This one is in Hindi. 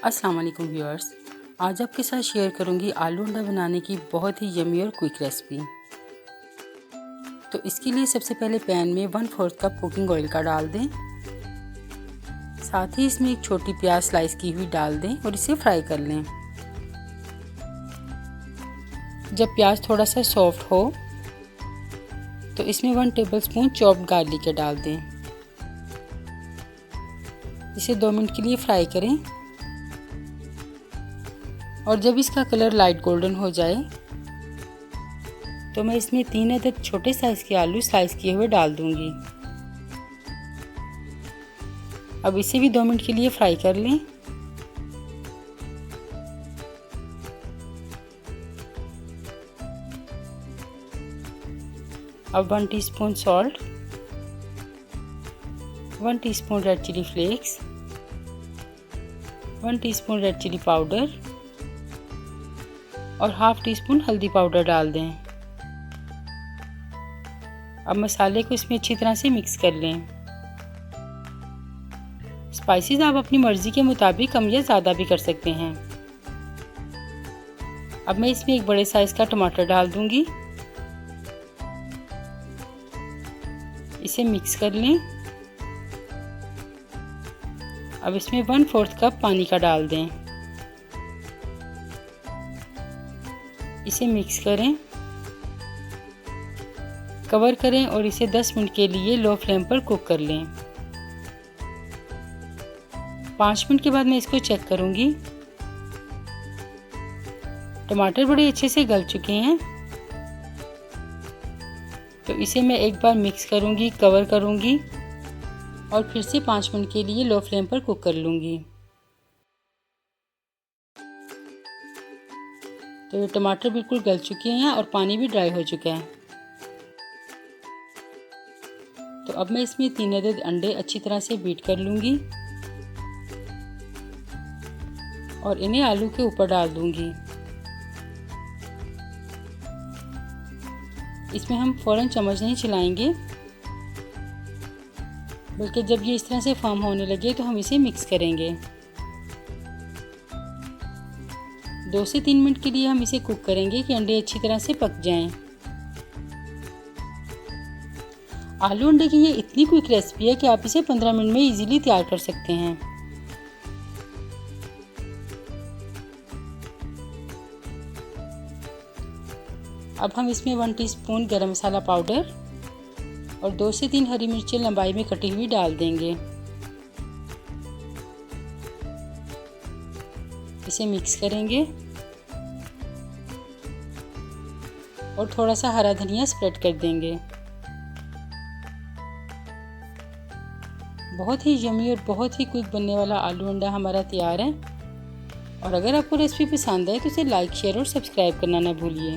अस्सलाम वालेकुम व्यूअर्स। आज आपके साथ शेयर करूंगी आलू अंडा बनाने की बहुत ही यमी और क्विक रेसिपी। तो इसके लिए सबसे पहले पैन में 1/4 कप कुकिंग ऑयल का डाल दें। साथ ही इसमें एक छोटी प्याज स्लाइस की हुई डाल दें और इसे फ्राई कर लें। जब प्याज थोड़ा सा सॉफ्ट हो तो इसमें 1 टेबलस्पून चॉप्ड गार्लिक डाल दें। इसे 2 मिनट के लिए फ्राई करें और जब इसका कलर लाइट गोल्डन हो जाए तो मैं इसमें 3 अदद छोटे साइज के आलू स्लाइस किए हुए डाल दूंगी। अब इसे भी 2 मिनट के लिए फ्राई कर लें। अब 1 teaspoon salt, 1 teaspoon red chilli flakes, 1 teaspoon red chilli powder और हाफ टी स्पून हल्दी पाउडर डाल दें। अब मसाले को इसमें अच्छी तरह से मिक्स कर लें। स्पाइसेस आप अपनी मर्ज़ी के मुताबिक कम या ज़्यादा भी कर सकते हैं। अब मैं इसमें एक बड़े साइज़ का टमाटर डाल दूंगी। इसे मिक्स कर लें। अब इसमें 1/4 कप पानी का डाल दें। इसे मिक्स करें, कवर करें और इसे 10 मिनट के लिए लो फ्लेम पर कुक कर लें। 5 मिनट के बाद मैं इसको चेक करूंगी। टमाटर बड़े अच्छे से गल चुके हैं, तो इसे मैं एक बार मिक्स करूंगी, कवर करूंगी और फिर से 5 मिनट के लिए लो फ्लेम पर कुक कर लूंगी। तो ये टमाटर बिल्कुल गल चुके हैं और पानी भी ड्राई हो चुका है। तो अब मैं इसमें 3 अदद अंडे अच्छी तरह से बीट कर लूंगी और इन्हें आलू के ऊपर डाल दूंगी। इसमें हम फौरन चम्मच नहीं चलाएंगे, बल्कि जब ये इस तरह से फॉर्म होने लगे तो हम इसे मिक्स करेंगे। 2 से 3 मिनट के लिए हम इसे कुक करेंगे कि अंडे अच्छी तरह से पक जाएं। आलू अंडे की ये इतनी क्विक रेसिपी है कि आप इसे 15 मिनट में इजीली तैयार कर सकते हैं। अब हम इसमें 1 टीस्पून गरम मसाला पाउडर और 2 से 3 हरी मिर्चें लंबाई में कटी हुई डाल देंगे। इसे मिक्स करेंगे और थोड़ा सा हरा धनिया स्प्रेड कर देंगे। बहुत ही यमी और बहुत ही क्विक बनने वाला आलू अंडा हमारा तैयार है। और अगर आपको रेसिपी पसंद आए तो इसे लाइक, शेयर और सब्सक्राइब करना ना भूलिए।